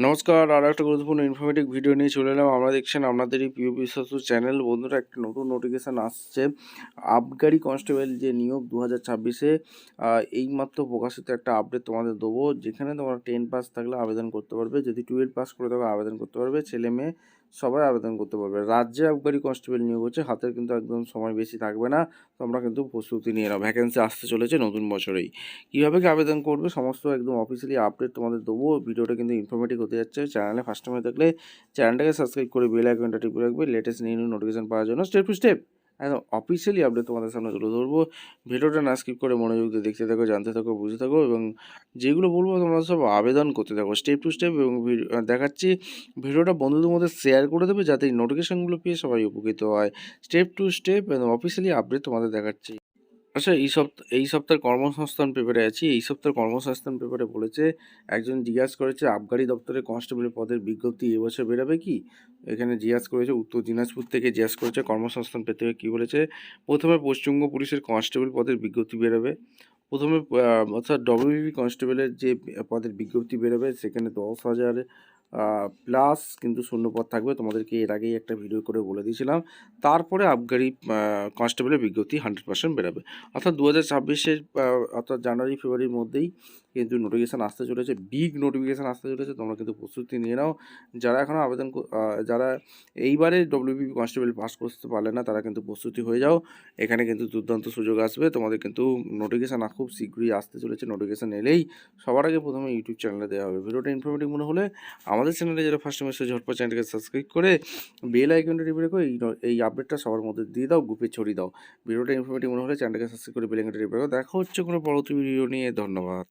নমস্কার, আর একটা গুরুত্বপূর্ণ ইনফরমেটিভ ভিডিও নিয়ে চলে এলাম। আমরা দেখছেন আপনাদেরই প্রিয় বিশ্বস্ত চ্যানেল। বন্ধুরা, একটা নতুন নোটিফিকেশান আসছে। আবগারি কনস্টেবল যে নিয়োগ 2026-এ এইমাত্র প্রকাশিত একটা আপডেট তোমাদের দেবো, যেখানে তোমরা 10 পাস থাকলে আবেদন করতে পারবে, যদি 12 পাস করে থাকো আবেদন করতে পারবে, ছেলে মেয়ে সবাই আবেদন করতে পারবে। রাজ্যে আবগারি কনস্টেবল নিয়োগ হচ্ছে, হাতের কিন্তু একদম সময় বেশি থাকবে না। তোমরা কিন্তু প্রস্তুতি নিয়ে নাও, ভ্যাকেন্সি আসতে চলেছে নতুন বছরেই। কীভাবে কি আবেদন করবে সমস্ত একদম অফিসিয়ালি আপডেট তোমাদের দেবো। ভিডিওটা কিন্তু ইনফরমেটিভ হতে যাচ্ছে। চ্যানেলে ফার্স্ট টাইমে থাকলে চ্যানেলটাকে সাবস্ক্রাইব করে বেল আইকনটা টিপে রাখবে লেটেস্ট নিউ নোটিফিকেশন পাওয়ার জন্য। স্টেপ টু স্টেপ একদম অফিসিয়ালি আপডেট তোমাদের সামনে তুলে ধরবো। ভিডিওটা না স্কিপ করে মনোযোগ দিয়ে দেখতে থাকো, জানতে থাকো, বুঝতে থাকো, এবং যেগুলো বলবো তোমরা সব আবেদন করতে থাকো স্টেপ টু স্টেপ। এবং দেখাচ্ছি, ভিডিওটা বন্ধুদের মধ্যে শেয়ার করে দেবে যাতে এই নোটিফিকেশানগুলো পেয়ে সবাই উপকৃত হয়। স্টেপ টু স্টেপ এবং অফিসিয়ালি আপডেট তোমাদের দেখাচ্ছি। আচ্ছা, এই সপ্তাহের কর্মসংস্থান পেপারে আছি। এই সপ্তাহের কর্মসংস্থান পেপারে বলেছে, একজন জিজ্ঞাসা করেছে আবগারি দপ্তরে কনস্টেবলের পদের বিজ্ঞপ্তি এবছর বেরোবে কি। এখানে জিজ্ঞাসা করেছে, উত্তর দিনাজপুর থেকে জিজ্ঞাসা করেছে কর্মসংস্থান পেতে কী বলেছে। প্রথমে পশ্চিমবঙ্গ পুলিশের কনস্টেবল পদের বিজ্ঞপ্তি বেরোবে। প্রথমে অর্থাৎ ডব্লিউবি কনস্টেবলের যে পদের বিজ্ঞপ্তি বেরোবে, সেখানে 10,000 প্লাস কিন্তু শূন্যপদ থাকবে। তোমাদেরকে এর আগেই একটা ভিডিও করে বলে দিয়েছিলাম। তারপরে আবগারি কনস্টেবলের বিজ্ঞপ্তি 100% বেরোবে। অর্থাৎ 2026-এর অর্থাৎ জানুয়ারি ফেব্রুয়ারির মধ্যেই কিন্তু নোটিফিকেশান আসতে চলেছে, বিগ নোটিফিকেশান আসতে চলেছে। তোমরা কিন্তু প্রস্তুতি নিয়ে নাও। যারা এখনও যারা এইবারে ডব্লিউবিপি কনস্টেবল পাস করতে পারলে না, তারা কিন্তু প্রস্তুতি হয়ে যাও। এখানে কিন্তু দুর্দান্ত সুযোগ আসবে তোমাদের। কিন্তু নোটিফিকেশান খুব শীঘ্রই আসতে চলেছে। নোটিফিকেশান এলেই সবার আগে প্রথমে ইউটিউব চ্যানেলে দেওয়া হবে। ভিডিওটা ইনফরমেটিভ মনে হলে আমাদের চ্যানেলে যারা ফার্স্ট টাইম এসে ঝটপট চ্যানেলকে সাবস্ক্রাইব করে বেল আইকনটা টিপে রেখো। এই আপডেটটা সবার মধ্যে দিয়ে দাও, গ্রুপে ছড়িয়ে দাও। ভিডিওটা ইনফরমেটিভ মনে হলে চ্যানেলকে সাবস্ক্রাইব করে বেল আইকনটা টিপে রাখো। দেখা হচ্ছে কোনো পরবর্তী ভিডিও নিয়ে। ধন্যবাদ।